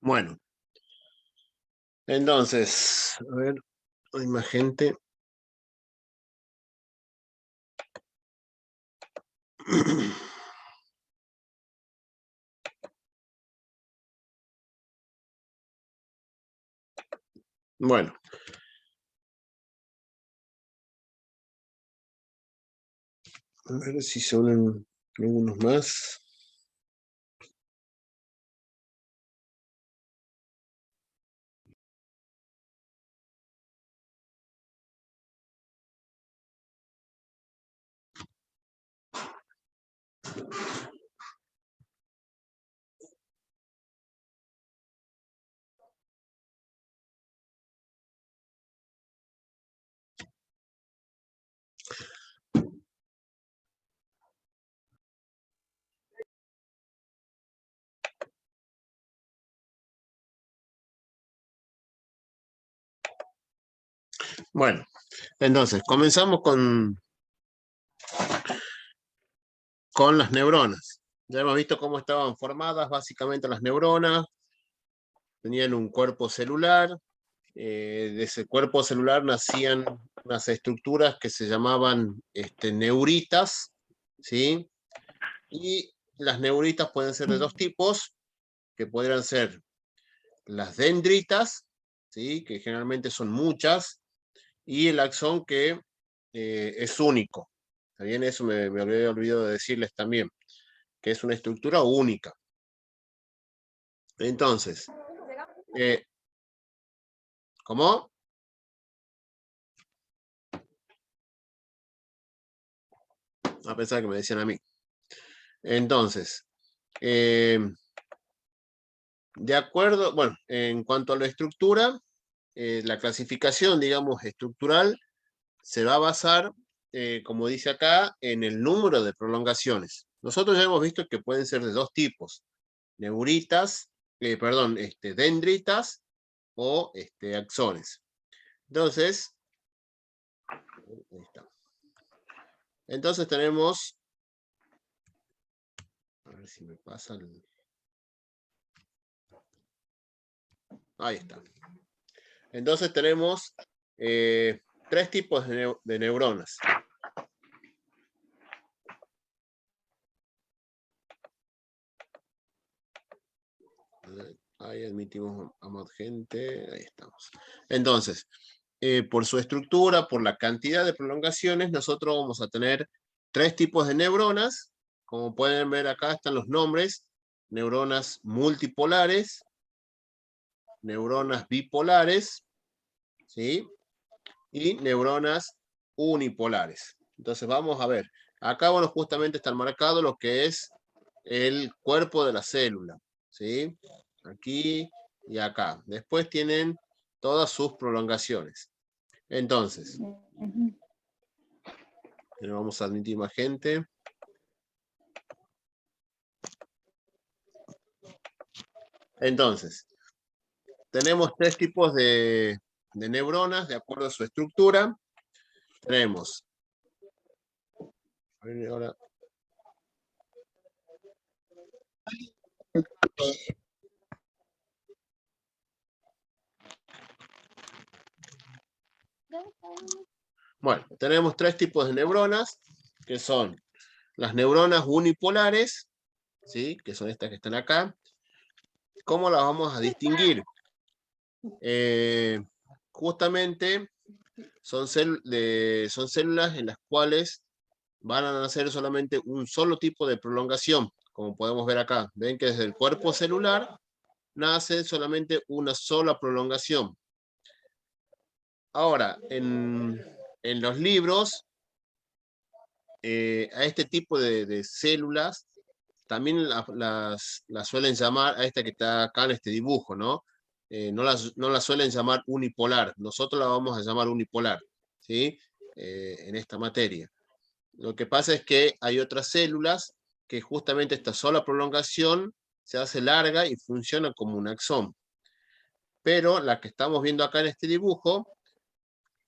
Bueno, entonces, a ver, hay más gente. Bueno. A ver si son algunos más. Bueno, entonces, comenzamos con las neuronas. Ya hemos visto cómo estaban formadas básicamente las neuronas. Tenían un cuerpo celular. De ese cuerpo celular nacían unas estructuras que se llamaban neuritas, ¿sí? Y las neuritas pueden ser de dos tipos, que podrían ser las dendritas, ¿sí? Que generalmente son muchas, y el axón que es único. También eso me había olvidado de decirles también, que es una estructura única. Entonces, ¿cómo? A pesar que me decían a mí. Entonces, de acuerdo, bueno, en cuanto a la estructura, la clasificación, digamos, estructural, se va a basar, como dice acá, en el número de prolongaciones. Nosotros ya hemos visto que pueden ser de dos tipos, neuritas, dendritas o axones. Entonces, ahí está. Entonces tenemos, a ver si me pasa el... Ahí está. Entonces tenemos tres tipos de neuronas. Ahí admitimos a más gente, ahí estamos. Entonces, por su estructura, por la cantidad de prolongaciones, nosotros vamos a tener tres tipos de neuronas. Como pueden ver acá están los nombres: neuronas multipolares, neuronas bipolares, ¿sí? Y neuronas unipolares. Entonces vamos a ver. Acá, bueno, justamente está marcado lo que es el cuerpo de la célula, ¿sí? Aquí y acá. Después tienen todas sus prolongaciones. Entonces, vamos a admitir más gente. Entonces, tenemos tres tipos de neuronas de acuerdo a su estructura. Tenemos, ahora, bueno, tenemos tres tipos de neuronas, que son las neuronas unipolares, ¿sí? Que son estas que están acá. ¿Cómo las vamos a distinguir? Justamente son células en las cuales van a nacer solamente un solo tipo de prolongación, como podemos ver acá. Ven que desde el cuerpo celular nace solamente una sola prolongación. Ahora, en los libros, a este tipo de células también las suelen llamar, a esta que está acá en este dibujo, ¿no? No la suelen llamar unipolar, nosotros la vamos a llamar unipolar, ¿sí? En esta materia. Lo que pasa es que hay otras células que justamente esta sola prolongación se hace larga y funciona como un axón. Pero la que estamos viendo acá en este dibujo,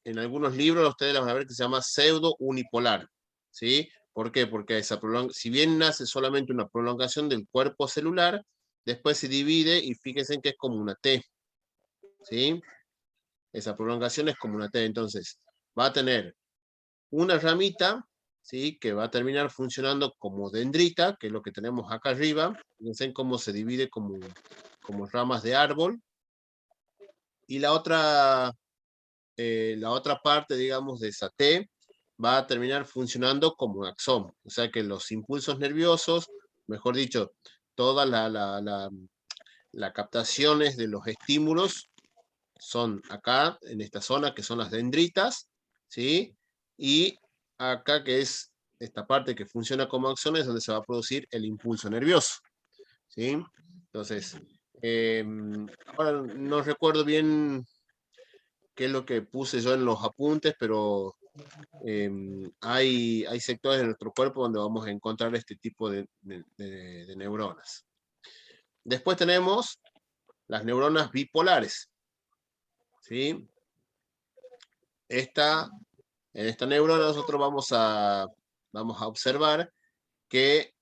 en algunos libros ustedes la van a ver que se llama pseudo unipolar, ¿sí? ¿Por qué? Porque si bien nace solamente una prolongación del cuerpo celular, después se divide y fíjense que es como una T, ¿sí? Esa prolongación es como una T, entonces va a tener una ramita, ¿sí? Que va a terminar funcionando como dendrita, que es lo que tenemos acá arriba. Fíjense cómo se divide como ramas de árbol. Y la otra parte, digamos, de esa T va a terminar funcionando como un axón. O sea que los impulsos nerviosos, mejor dicho, todas las captaciones de los estímulos son acá, en esta zona, que son las dendritas, ¿sí? Y acá, que es esta parte que funciona como axón, es donde se va a producir el impulso nervioso, ¿sí? Entonces, ahora no recuerdo bien qué es lo que puse yo en los apuntes, pero hay sectores de nuestro cuerpo donde vamos a encontrar este tipo de neuronas. Después tenemos las neuronas bipolares, ¿sí? En esta neurona nosotros vamos a observar que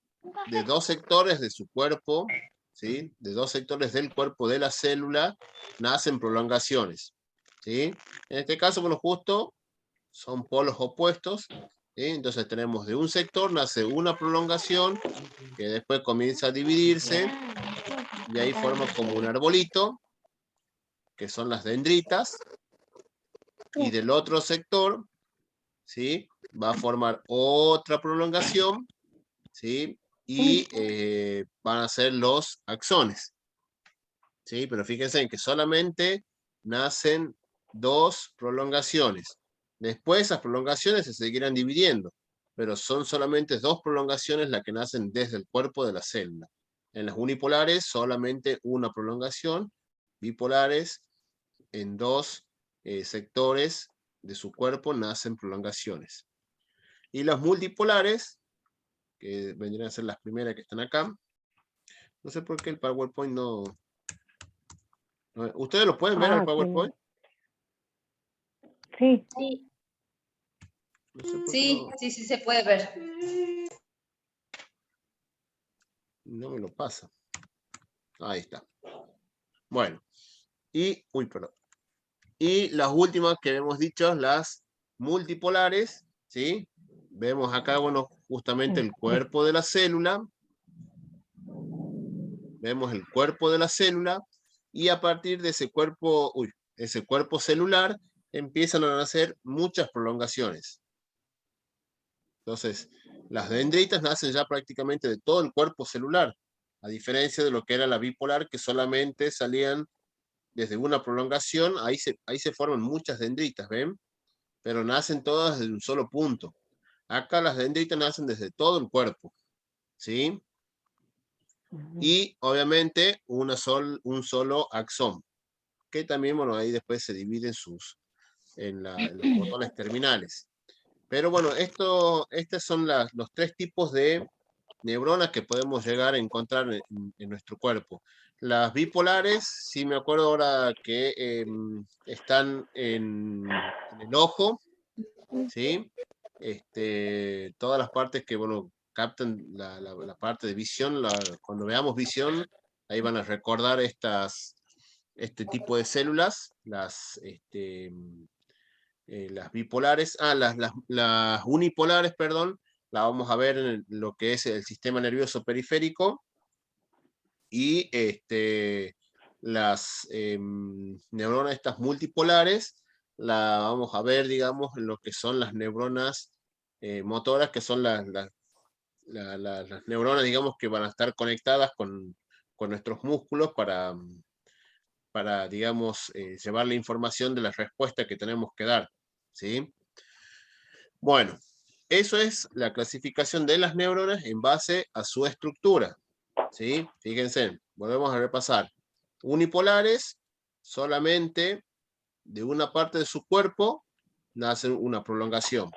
de dos sectores de su cuerpo, ¿sí? De dos sectores del cuerpo de la célula, nacen prolongaciones, ¿sí? En este caso, bueno, justo son polos opuestos, ¿sí? Entonces tenemos de un sector nace una prolongación que después comienza a dividirse y ahí forma como un arbolito, que son las dendritas, y del otro sector, ¿sí? Va a formar otra prolongación, ¿sí? Y van a ser los axones, ¿sí? Pero fíjense en que solamente nacen dos prolongaciones. Después esas prolongaciones se seguirán dividiendo, pero son solamente dos prolongaciones las que nacen desde el cuerpo de la célula. En las unipolares solamente una prolongación, bipolares en dos sectores de su cuerpo nacen prolongaciones. Y las multipolares, que vendrían a ser las primeras que están acá, no sé por qué el PowerPoint no... ¿Ustedes lo pueden ver al PowerPoint? Sí. Sí, No sé por qué sí, sí, sí se puede ver. no me lo pasa. Ahí está. Bueno. Y, perdón. Y las últimas que hemos dicho, las multipolares, ¿sí? Vemos acá, bueno, justamente el cuerpo de la célula. Vemos el cuerpo de la célula. Y a partir de ese cuerpo, ese cuerpo celular, empiezan a nacer muchas prolongaciones. Entonces, las dendritas nacen ya prácticamente de todo el cuerpo celular, a diferencia de lo que era la bipolar, que solamente salían desde una prolongación. Ahí se forman muchas dendritas, ¿ven? Pero nacen todas desde un solo punto. Acá las dendritas nacen desde todo el cuerpo, ¿sí? Y obviamente un solo axón, que también, bueno, ahí después se divide en los botones terminales. Pero bueno, estos son los tres tipos de neuronas que podemos llegar a encontrar en nuestro cuerpo. Las bipolares, sí me acuerdo ahora que están en el ojo, ¿sí? Todas las partes que, bueno, captan la parte de visión, cuando veamos visión, ahí van a recordar este tipo de células, las bipolares, las unipolares, perdón, la vamos a ver en lo que es el sistema nervioso periférico, y las neuronas estas multipolares la vamos a ver, digamos, en lo que son las neuronas motoras, que son las neuronas, digamos, que van a estar conectadas con nuestros músculos para digamos, llevar la información de la respuesta que tenemos que dar, ¿sí? Bueno, eso es la clasificación de las neuronas en base a su estructura, ¿sí? Fíjense, volvemos a repasar. Unipolares, solamente de una parte de su cuerpo nacen una prolongación.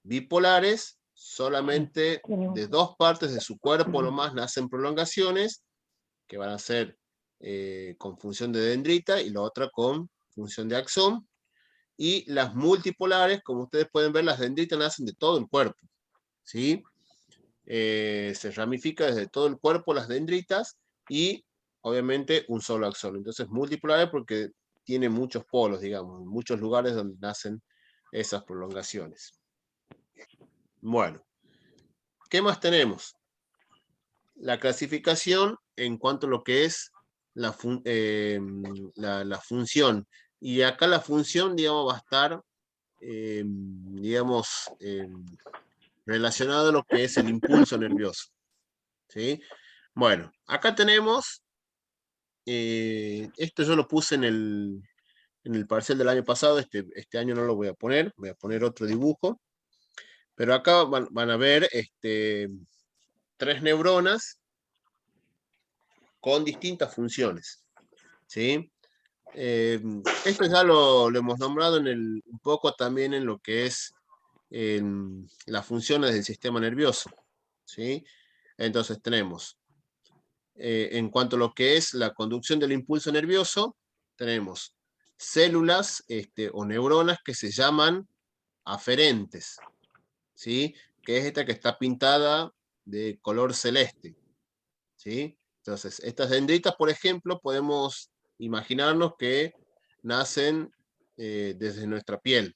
Bipolares, solamente de dos partes de su cuerpo nomás nacen prolongaciones, que van a ser con función de dendrita y la otra con función de axón. Y las multipolares, como ustedes pueden ver, las dendritas nacen de todo el cuerpo, ¿sí? Se ramifica desde todo el cuerpo las dendritas, y obviamente un solo axón. Entonces multipolar porque tiene muchos polos, digamos, muchos lugares donde nacen esas prolongaciones. Bueno, ¿qué más tenemos? La clasificación en cuanto a lo que es la función. Y acá la función, digamos, va a estar, digamos, relacionado a lo que es el impulso nervioso. ¿Sí? Bueno, acá tenemos, esto yo lo puse en el parcial del año pasado, este año no lo voy a poner otro dibujo, pero acá van a ver 3 neuronas con distintas funciones, ¿sí? Esto ya lo hemos nombrado un poco también en lo que es las funciones del sistema nervioso, ¿sí? Entonces tenemos, en cuanto a lo que es la conducción del impulso nervioso, tenemos células o neuronas que se llaman aferentes, ¿sí? Que es esta que está pintada de color celeste, ¿sí? Entonces, estas dendritas, por ejemplo, podemos imaginarnos que nacen desde nuestra piel.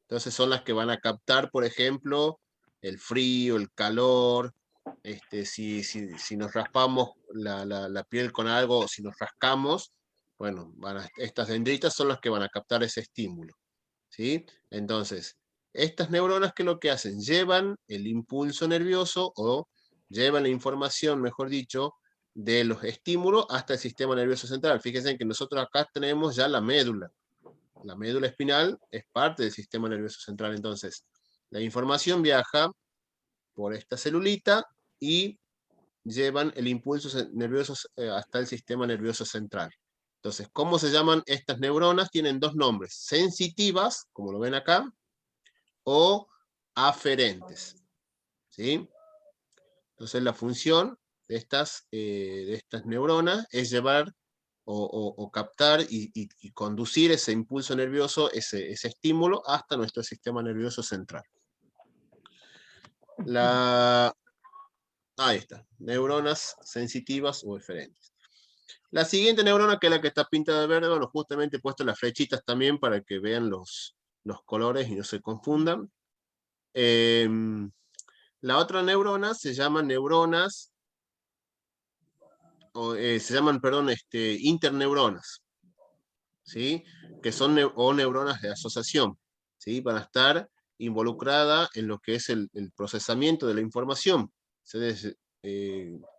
Entonces son las que van a captar, por ejemplo, el frío, el calor, si nos raspamos la piel con algo, o si nos rascamos, bueno, estas dendritas son las que van a captar ese estímulo, ¿sí? Entonces, estas neuronas, ¿qué es lo que hacen? Llevan el impulso nervioso o llevan la información, mejor dicho, de los estímulos hasta el sistema nervioso central. Fíjense que nosotros acá tenemos ya la médula. La médula espinal es parte del sistema nervioso central. Entonces, la información viaja por esta celulita y llevan el impulso nervioso hasta el sistema nervioso central. Entonces, ¿cómo se llaman estas neuronas? Tienen dos nombres, sensitivas, como lo ven acá, o aferentes, ¿sí? Entonces, la función de estas neuronas es llevar o captar y conducir ese impulso nervioso, ese estímulo, hasta nuestro sistema nervioso central. Ahí está, neuronas sensitivas o eferentes. La siguiente neurona, que es la que está pintada de verde, bueno, justamente he puesto las flechitas también para que vean los colores y no se confundan. La otra neurona se llaman neuronas, se llaman, perdón, interneuronas, ¿sí? Que son neuronas de asociación, ¿sí? Van a estar involucradas en lo que es el procesamiento de la información. Entonces,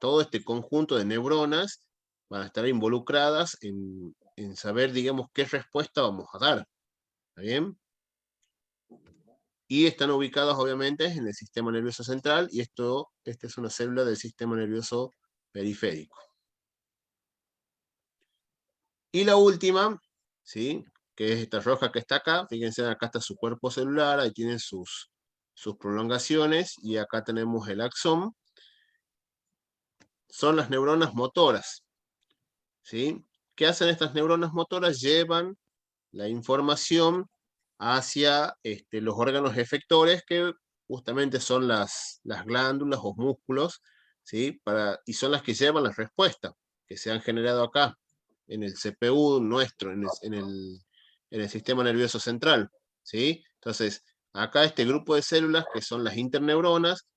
todo este conjunto de neuronas van a estar involucradas en saber, digamos, qué respuesta vamos a dar. ¿Está bien? Y están ubicadas, obviamente, en el sistema nervioso central, y esta es una célula del sistema nervioso periférico. Y la última, ¿sí? Que es esta roja que está acá. Fíjense, acá está su cuerpo celular, ahí tienen sus prolongaciones, y acá tenemos el axón. Son las neuronas motoras, ¿sí? ¿Qué hacen estas neuronas motoras? Llevan la información hacia los órganos efectores, que justamente son las glándulas o músculos, ¿sí? Y son las que llevan la respuesta que se han generado acá, en el CPU nuestro, en el sistema nervioso central, ¿sí? Entonces, acá este grupo de células, que son las interneuronas,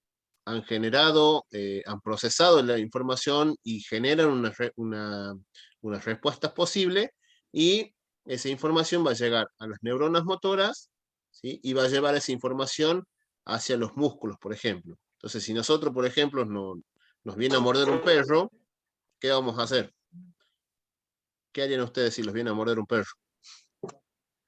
han generado, han procesado la información y generan unas respuestas posibles, y esa información va a llegar a las neuronas motoras, ¿sí? Y va a llevar esa información hacia los músculos, por ejemplo. Entonces, si nosotros, por ejemplo, nos viene a morder un perro, ¿qué vamos a hacer? ¿Qué harían ustedes si los viene a morder un perro?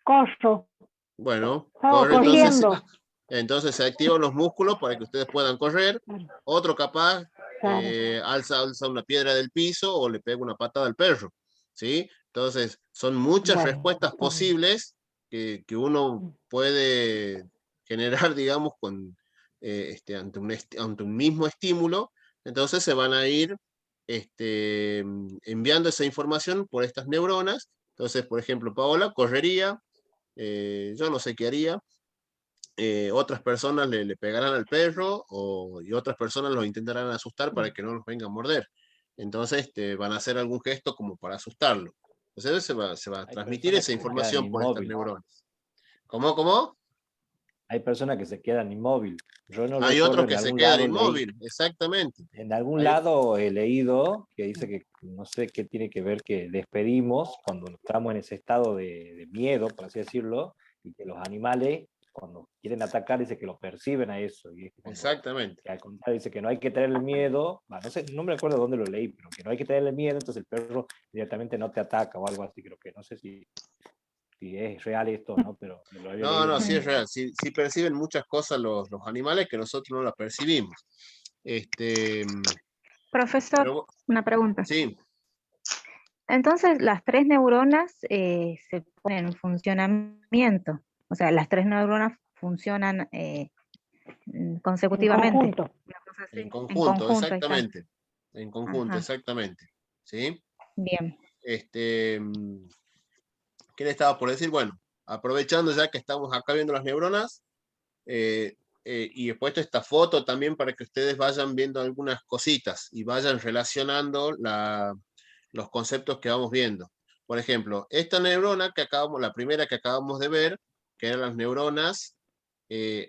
Corro. Bueno, Estaba corriendo. entonces se activan los músculos para que ustedes puedan correr. Otro capaz Claro. alza una piedra del piso o le pega una patada al perro, ¿sí? Entonces, son muchas Bueno, respuestas está bien. posibles que uno puede generar, digamos, ante un mismo estímulo. Entonces se van a ir enviando esa información por estas neuronas. Entonces, por ejemplo, Paola correría, yo no sé qué haría. Otras personas le pegarán al perro, y otras personas los intentarán asustar para que no los vengan a morder. entonces van a hacer algún gesto como para asustarlo. Entonces se va a transmitir esa información por estas neuronas. ¿Cómo? Hay personas que se quedan inmóviles. Yo no Hay recuerdo otros que se quedan inmóviles, exactamente. En algún lado he leído que dice que no sé qué tiene que ver que despedimos cuando estamos en ese estado de miedo, por así decirlo, y que los animales cuando quieren atacar dice que lo perciben a eso. Y es exactamente. Que al contrario dice que no hay que tenerle miedo, no sé, no me acuerdo dónde lo leí, pero que no hay que tenerle miedo, entonces el perro directamente no te ataca o algo así, creo que no sé si es real esto, ¿no? Pero lo había leído. No, sí es real. Sí perciben muchas cosas los animales que nosotros no las percibimos. Profesor, una pregunta. Sí. Entonces, las 3 neuronas se ponen en funcionamiento. O sea, las 3 neuronas funcionan consecutivamente. En conjunto, exactamente. En conjunto, Ajá. exactamente. ¿Sí? Bien. ¿Qué le estaba por decir? Bueno, aprovechando ya que estamos acá viendo las neuronas, y he puesto esta foto también para que ustedes vayan viendo algunas cositas y vayan relacionando los conceptos que vamos viendo. Por ejemplo, esta neurona la primera que acabamos de ver, que eran las neuronas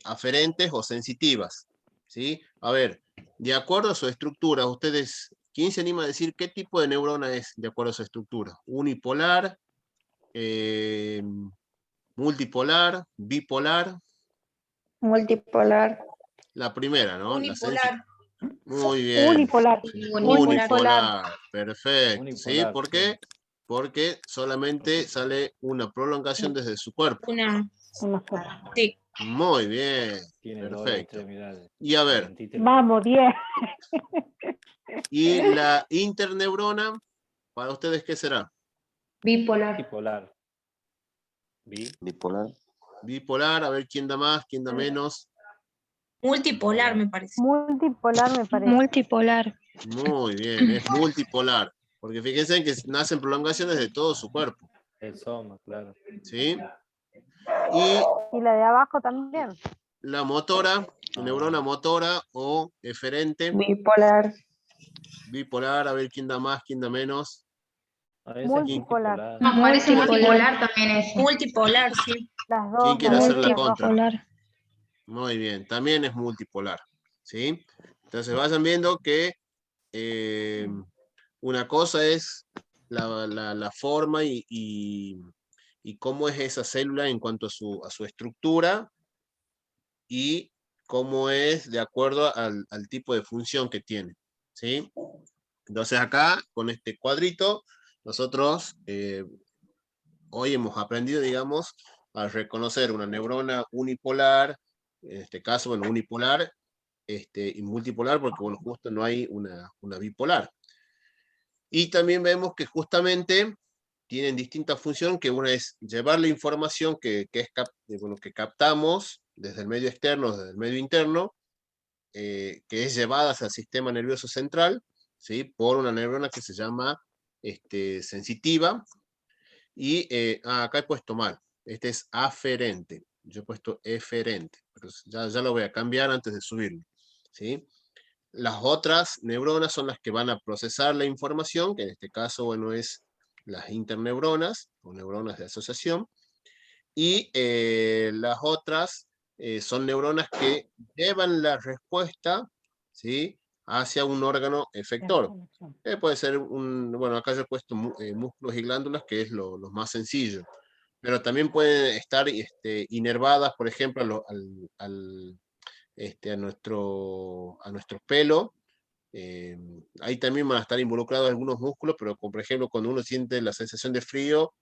aferentes o sensitivas. ¿Sí? A ver, de acuerdo a su estructura, ustedes, ¿quién se anima a decir qué tipo de neurona es de acuerdo a su estructura? Unipolar, multipolar, bipolar. Multipolar. La primera, ¿no? Unipolar. Muy bien. Unipolar. Unipolar. Perfecto. Unipolar, ¿Sí? ¿Por qué? Porque solamente sale una prolongación desde su cuerpo. Una sola. Sí. Muy bien. Tiene dos Perfecto. extremidades. Y a ver. Vamos, 10. ¿Y la interneurona? ¿Para ustedes qué será? Bipolar. Bipolar. Bipolar. Bipolar. A ver quién da más, quién da menos. Multipolar, me parece. Multipolar me parece. Multipolar. Muy bien, es multipolar. Porque fíjense que nacen prolongaciones de todo su cuerpo. El soma, claro. ¿Sí? Y la de abajo también. la motora, neurona motora o eferente. Bipolar. Bipolar, a ver quién da más, quién da menos. Multipolar. Me parece multipolar también es. Multipolar, sí. Las dos. ¿Quién quiere hacer la contra? Muy bien, también es multipolar. ¿Sí? Entonces vayan viendo que una cosa es la forma y cómo es esa célula en cuanto a su estructura y cómo es de acuerdo al tipo de función que tiene. ¿Sí? Entonces acá, con este cuadrito, nosotros hoy hemos aprendido, digamos, a reconocer una neurona unipolar, en este caso, bueno, unipolar y multipolar, porque, bueno, justo no hay una bipolar. Y también vemos que justamente tienen distinta función, que una es llevar la información que captamos desde el medio externo, desde el medio interno, que es llevada hacia el sistema nervioso central, ¿sí? Por una neurona que se llama sensitiva, y acá he puesto mal, este es aferente, yo he puesto eferente, pero ya lo voy a cambiar antes de subirlo, ¿sí? Las otras neuronas son las que van a procesar la información, que en este caso, bueno, es las interneuronas, o neuronas de asociación, y las otras son neuronas que llevan la respuesta, ¿sí?, hacia un órgano efector. Puede ser bueno, acá yo he puesto músculos y glándulas, que es lo más sencillo, pero también pueden estar inervadas, por ejemplo, a nuestro pelo. Ahí también van a estar involucrados algunos músculos, pero por ejemplo, cuando uno siente la sensación de frío,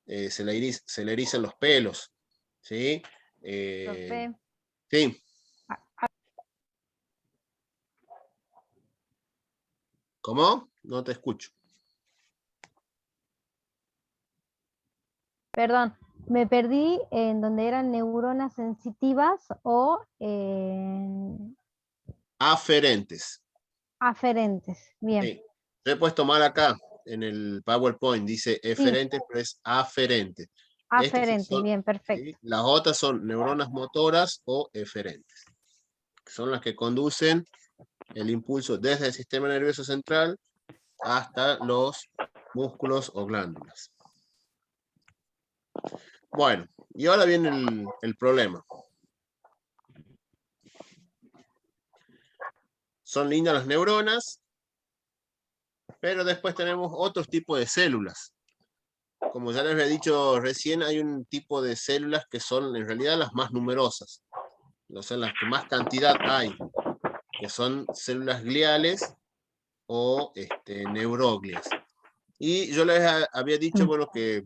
se le erizan los pelos, ¿sí? Sí. ¿Cómo? No te escucho. Perdón, me perdí en donde eran neuronas sensitivas o Aferentes. aferentes. Bien. Sí. Yo he puesto mal acá en el PowerPoint, dice eferente, pero es aferente. Aferentes, bien, perfecto. ¿sí? Las otras son neuronas motoras o eferentes. Son las que conducen el impulso desde el sistema nervioso central hasta los músculos o glándulas. Bueno, y ahora viene el problema. Son lindas las neuronas, pero después tenemos otros tipos de células. Como ya les había dicho recién, hay un tipo de células que son en realidad las más numerosas. Son las que más cantidad hay, que son células gliales o neuroglias. Y yo les había dicho, bueno, que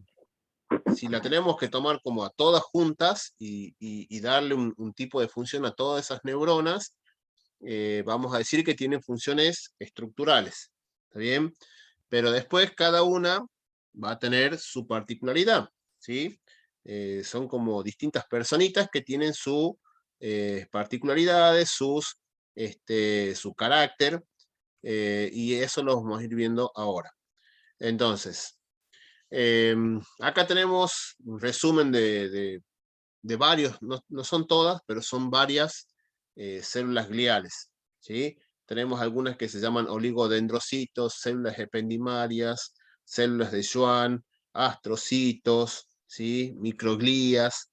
si la tenemos que tomar como a todas juntas y darle un tipo de función a todas esas neuronas, vamos a decir que tienen funciones estructurales, ¿está bien? Pero después cada una va a tener su particularidad, ¿sí? Son como distintas personitas que tienen sus particularidades, su carácter, y eso lo vamos a ir viendo ahora. Entonces, acá tenemos un resumen de varios, no son todas, pero son varias células gliales, ¿sí? Tenemos algunas que se llaman oligodendrocitos, células ependimarias, células de Schwann, astrocitos, ¿sí? Microglías.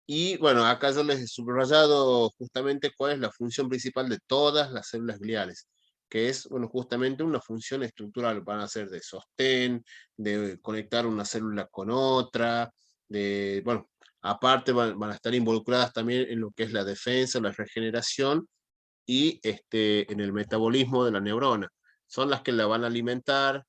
Y bueno, acá yo les he subrayado justamente cuál es la función principal de todas las células gliales, que es, bueno, justamente una función estructural. Van a ser de sostén, de conectar una célula con otra, bueno, aparte van a estar involucradas también en lo que es la defensa, la regeneración y en el metabolismo de la neurona. Son las que la van a alimentar,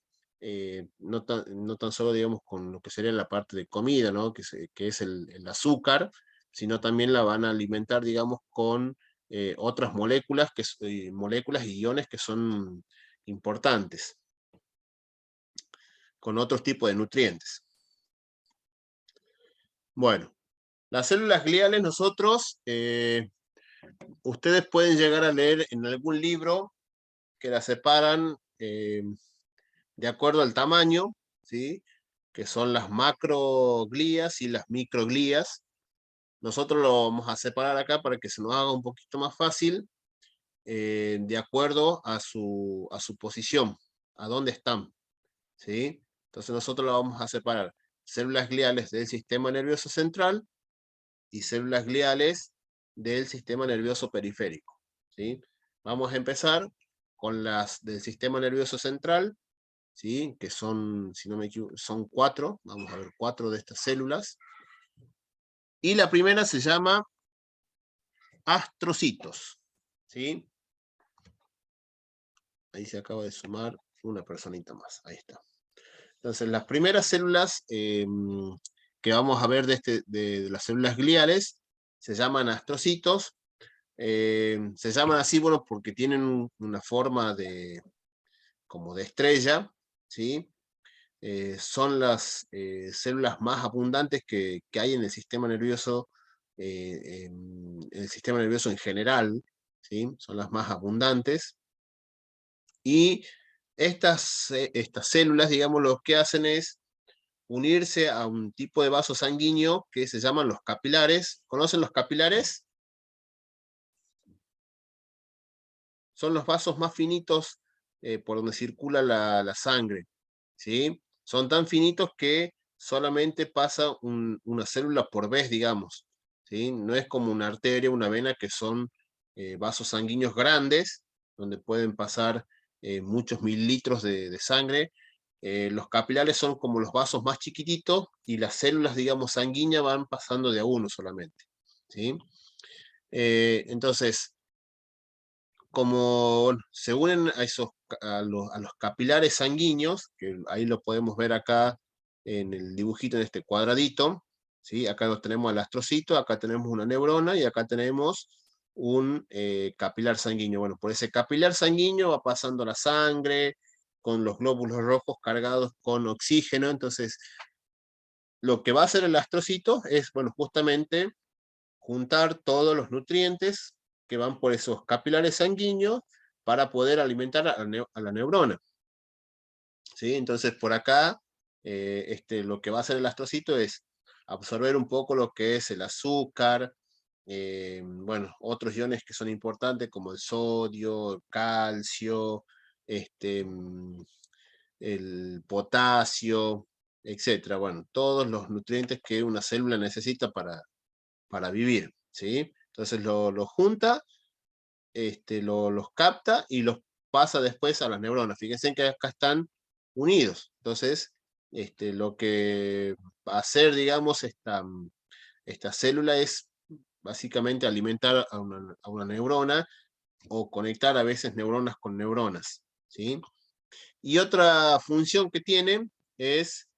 no tan solo, digamos, con lo que sería la parte de comida, ¿no? que es el azúcar, sino también la van a alimentar, digamos, con otras moléculas, moléculas y iones que son importantes, con otros tipos de nutrientes. Bueno, las células gliales ustedes pueden llegar a leer en algún libro que las separan de acuerdo al tamaño, ¿sí? Que son las macroglías y las microglías. Nosotros lo vamos a separar acá para que se nos haga un poquito más fácil, de acuerdo a su posición, a dónde están, ¿sí? Entonces nosotros lo vamos a separar: células gliales del sistema nervioso central y células gliales del sistema nervioso periférico, ¿sí? Vamos a empezar con las del sistema nervioso central, ¿sí? Que son, si no me equivoco, son 4. Vamos a ver 4 de estas células. Y la primera se llama astrocitos, ¿sí? Ahí se acaba de sumar una personita más, ahí está. Entonces, las primeras células que vamos a ver de las células gliales se llaman astrocitos. Se llaman así, bueno, porque tienen una forma como de estrella, ¿sí? Son las células más abundantes que hay en el sistema nervioso, en el sistema nervioso en general, ¿sí? Son las más abundantes. Y estas células, digamos, lo que hacen es unirse a un tipo de vaso sanguíneo que se llaman los capilares. ¿Conocen los capilares? Son los vasos más finitos por donde circula la sangre, ¿sí? Son tan finitos que solamente pasa una célula por vez, digamos, ¿sí? No es como una arteria, una vena, que son vasos sanguíneos grandes, donde pueden pasar muchos mililitros de sangre. Los capilares son como los vasos más chiquititos y las células, digamos, sanguíneas van pasando de a uno solamente, ¿sí? Entonces, como se unen a los capilares sanguíneos, que ahí lo podemos ver acá en el dibujito, en este cuadradito, ¿sí? Acá los tenemos al astrocito, acá tenemos una neurona y acá tenemos un capilar sanguíneo. Bueno, por ese capilar sanguíneo va pasando la sangre con los glóbulos rojos cargados con oxígeno. Entonces, lo que va a hacer el astrocito es, bueno, justamente juntar todos los nutrientes que van por esos capilares sanguíneos para poder alimentar a la neurona, ¿sí? Entonces, por acá, lo que va a hacer el astrocito es absorber un poco lo que es el azúcar, bueno, otros iones que son importantes como el sodio, el calcio, el potasio, etcétera. Bueno, todos los nutrientes que una célula necesita para vivir, ¿sí? Entonces lo junta, los capta y los pasa después a las neuronas. Fíjense que acá están unidos. Entonces, lo que va a hacer, digamos, esta célula es básicamente alimentar a una neurona o conectar a veces neuronas con neuronas, ¿sí? Y otra función que tiene es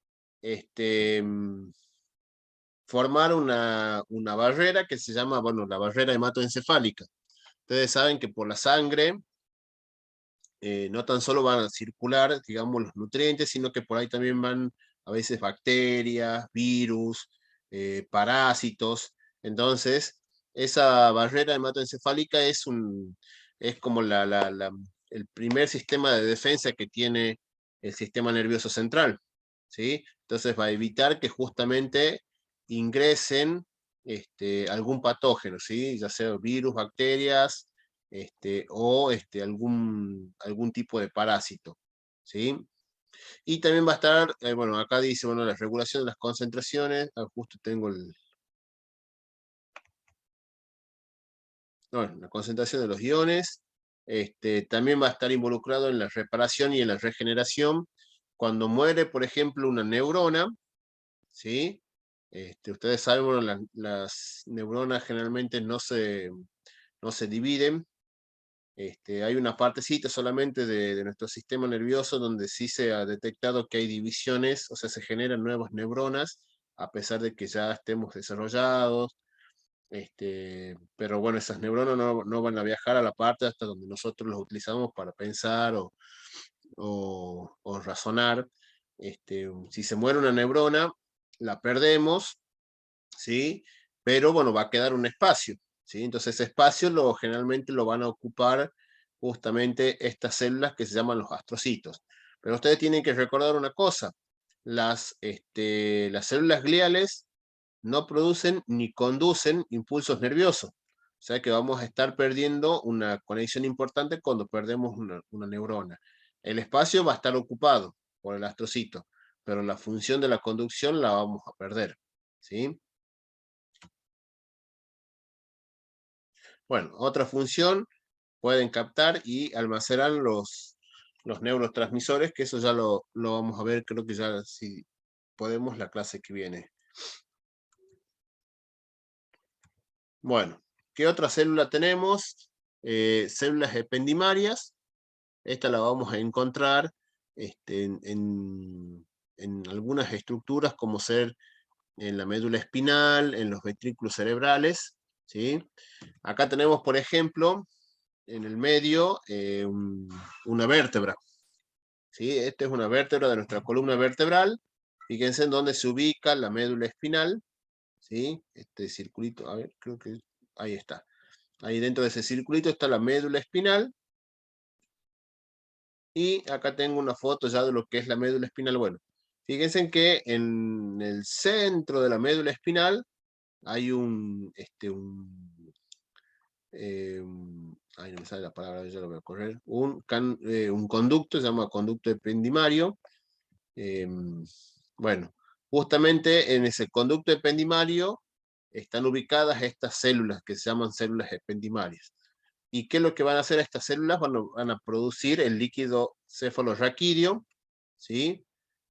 formar una barrera que se llama, bueno, la barrera hematoencefálica. Ustedes saben que por la sangre no tan solo van a circular, digamos, los nutrientes, sino que por ahí también van a veces bacterias, virus, parásitos. Entonces, esa barrera hematoencefálica es como el primer sistema de defensa que tiene el sistema nervioso central, ¿sí? Entonces va a evitar que justamente ingresen algún patógeno, ¿sí? Ya sea virus, bacterias, o algún tipo de parásito, ¿sí? Y también va a estar, bueno, acá dice, bueno, la regulación de las concentraciones, justo tengo la concentración de los iones, también va a estar involucrado en la reparación y en la regeneración. Cuando muere, por ejemplo, una neurona, ¿sí? Ustedes saben, bueno, las neuronas generalmente no se dividen. Hay una partecita solamente de nuestro sistema nervioso donde sí se ha detectado que hay divisiones, o sea, se generan nuevas neuronas, a pesar de que ya estemos desarrollados. Pero bueno, esas neuronas no van a viajar a la parte hasta donde nosotros los utilizamos para pensar o razonar. Si se muere una neurona, la perdemos, ¿sí? Pero bueno, va a quedar un espacio, ¿sí? Entonces ese espacio generalmente lo van a ocupar justamente estas células que se llaman los astrocitos. Pero ustedes tienen que recordar una cosa, las células gliales no producen ni conducen impulsos nerviosos. O sea que vamos a estar perdiendo una conexión importante cuando perdemos una neurona. El espacio va a estar ocupado por el astrocito, pero la función de la conducción la vamos a perder, ¿sí? Bueno, otra función, pueden captar y almacenar los neurotransmisores, que eso ya lo vamos a ver, creo que ya si podemos la clase que viene. Bueno, ¿qué otra célula tenemos? Células ependimarias. Esta la vamos a encontrar en algunas estructuras, como ser en la médula espinal, en los ventrículos cerebrales, ¿sí? Acá tenemos, por ejemplo, en el medio una vértebra, ¿sí? Esta es una vértebra de nuestra columna vertebral. Fíjense en dónde se ubica la médula espinal, ¿sí? Este circulito, a ver, creo que ahí está. Ahí dentro de ese circulito está la médula espinal. Y acá tengo una foto ya de lo que es la médula espinal. Bueno, fíjense que en el centro de la médula espinal hay ay, no me sale la palabra, ya lo voy a correr, un conducto, se llama conducto ependimario. Bueno, justamente en ese conducto ependimario están ubicadas estas células que se llaman células ependimarias. ¿Y qué es lo que van a hacer estas células? Van a producir el líquido cefalorraquídeo, ¿sí?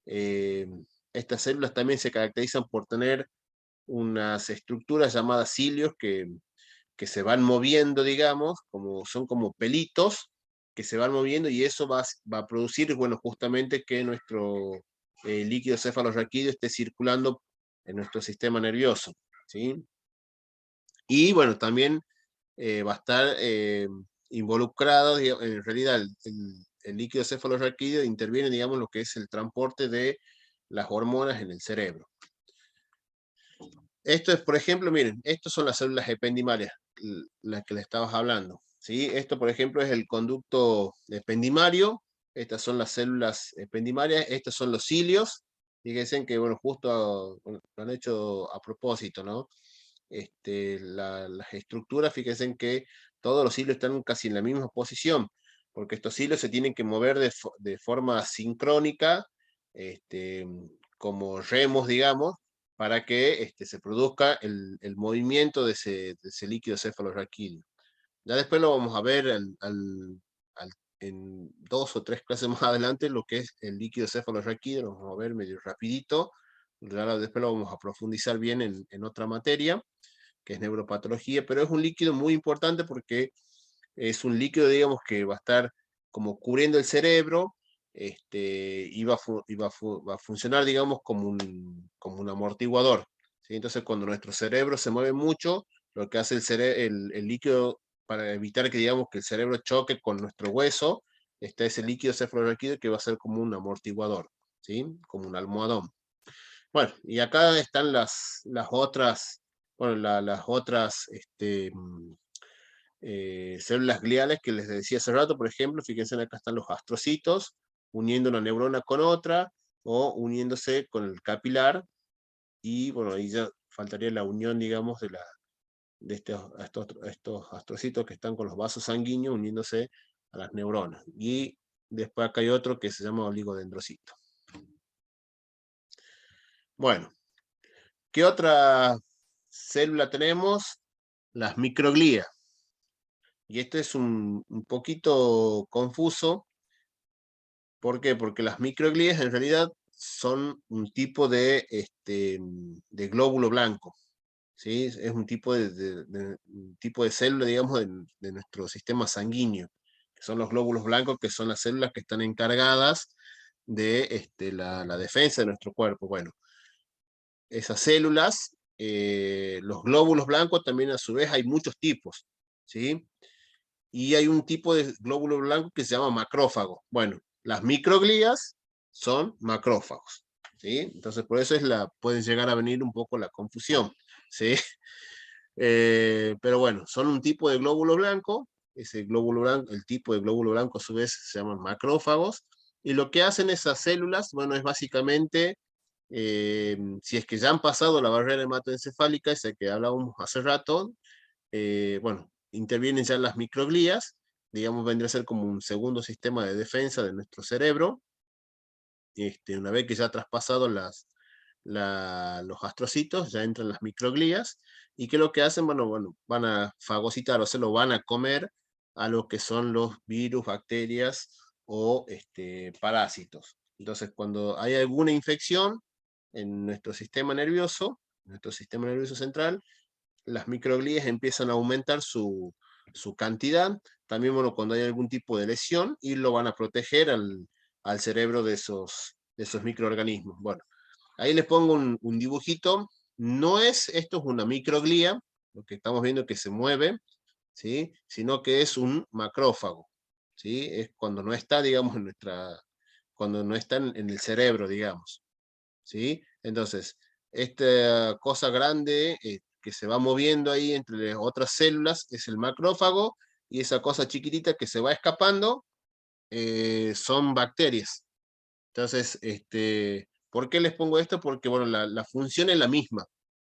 Estas células también se caracterizan por tener unas estructuras llamadas cilios que se van moviendo, digamos, son como pelitos que se van moviendo, y eso va a producir, bueno, justamente que nuestro líquido cefalorraquídeo esté circulando en nuestro sistema nervioso, ¿sí? Y bueno, también va a estar involucrado, en realidad el líquido cefalorraquídeo interviene, digamos, lo que es el transporte de las hormonas en el cerebro. Esto es, por ejemplo, miren, estas son las células ependimarias, las que les estabas hablando, ¿sí? Esto, por ejemplo, es el conducto ependimario. Estas son las células ependimarias, estos son los cilios. Fíjense que, bueno, justo lo han hecho a propósito, ¿no? Las estructuras, fíjense que todos los cilios están casi en la misma posición. porque estos hilos se tienen que mover de forma sincrónica, como remos, digamos, para que se produzca el movimiento de ese líquido cefalorraquídeo. Ya después lo vamos a ver en 2 o 3 clases más adelante, lo que es el líquido cefalorraquídeo, lo vamos a ver medio rapidito, después lo vamos a profundizar bien en otra materia, que es neuropatología, pero es un líquido muy importante porque es un líquido, digamos, que va a estar como cubriendo el cerebro, y va a funcionar, digamos, como un amortiguador, ¿sí? Entonces, cuando nuestro cerebro se mueve mucho, lo que hace el líquido, para evitar que, digamos, que el cerebro choque con nuestro hueso, está ese líquido cefalorraquídeo que va a ser como un amortiguador, ¿sí? Como un almohadón. Bueno, y acá están las otras, bueno, las otras, células gliales que les decía hace rato, por ejemplo, fíjense, acá están los astrocitos, uniendo una neurona con otra, o uniéndose con el capilar, y bueno, ahí ya faltaría la unión, digamos, de estos astrocitos que están con los vasos sanguíneos uniéndose a las neuronas. Y después acá hay otro que se llama oligodendrocito. Bueno, ¿qué otra célula tenemos? Las microglías. Y esto es un poquito confuso. ¿Por qué? Porque las microglías en realidad son un tipo de glóbulo blanco, ¿sí? Es un tipo un tipo de célula, digamos, de nuestro sistema sanguíneo, que son los glóbulos blancos, que son las células que están encargadas de la defensa de nuestro cuerpo. Bueno, esas células, los glóbulos blancos también a su vez hay muchos tipos, ¿sí? Y hay un tipo de glóbulo blanco que se llama macrófago. Bueno, las microglías son macrófagos, ¿sí? Entonces por eso puede llegar a venir un poco la confusión, ¿sí? Pero bueno, son un tipo de glóbulo blanco, ese glóbulo blanco, el tipo de glóbulo blanco a su vez se llaman macrófagos, y lo que hacen esas células, bueno, es básicamente, si es que ya han pasado la barrera hematoencefálica, esa que hablábamos hace rato, bueno, intervienen ya las microglías, digamos, vendría a ser como un segundo sistema de defensa de nuestro cerebro, una vez que ya ha traspasado los astrocitos, ya entran las microglías, y ¿qué es lo que hacen? Bueno, van a fagocitar, o sea, lo van a comer a lo que son los virus, bacterias o parásitos. Entonces, cuando hay alguna infección en nuestro sistema nervioso central, las microglías empiezan a aumentar su cantidad. También, bueno, cuando hay algún tipo de lesión, y lo van a proteger al cerebro de esos microorganismos. Bueno, ahí les pongo un dibujito. Esto es una microglía, lo que estamos viendo que se mueve, ¿sí? Sino que es un macrófago, ¿sí? Es cuando no está, digamos, cuando no está en el cerebro, digamos, ¿sí? Entonces, esta cosa grande que se va moviendo ahí entre otras células es el macrófago, y esa cosa chiquitita que se va escapando son bacterias. Entonces, ¿por qué les pongo esto? Porque, bueno, la función es la misma,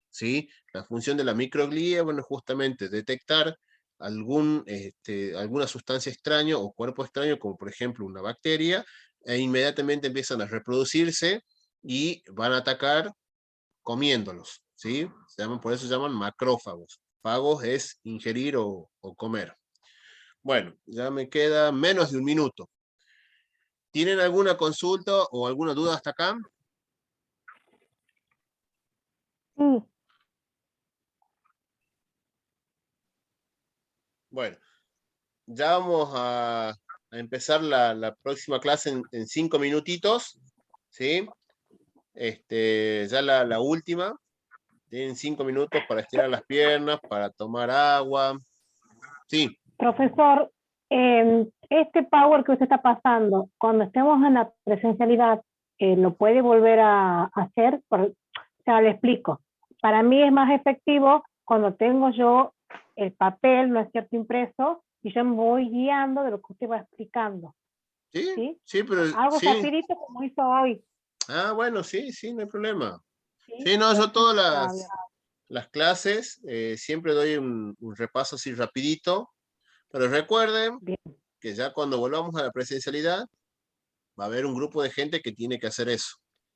¿sí? La función de la microglía, bueno, es justamente detectar alguna sustancia extraña o cuerpo extraño, como por ejemplo una bacteria, e inmediatamente empiezan a reproducirse y van a atacar comiéndolos, ¿sí? Por eso se llaman macrófagos. Fagos es ingerir o comer. Bueno, ya me queda menos de un minuto. ¿Tienen alguna consulta o alguna duda hasta acá? Sí, Bueno, ya vamos a empezar la próxima clase en 5 minutitos, ¿sí? Ya la última. Tienen 5 minutos para estirar las piernas, para tomar agua. Sí, Profesor, este power que usted está pasando, cuando estemos en la presencialidad, ¿lo puede volver a hacer? O sea, le explico. Para mí es más efectivo cuando tengo yo el papel, ¿no es cierto?, impreso, y yo me voy guiando de lo que usted va explicando. sí, ¿Sí? sí, pero Algo sí. rapidito como hizo hoy. Ah, bueno, sí, no hay problema. ¿Sí? Sí, no, yo todas Está bien. las clases siempre doy un repaso así rapidito, pero recuerden Bien. que ya cuando volvamos a la presencialidad, va a haber un grupo de gente que tiene que hacer eso.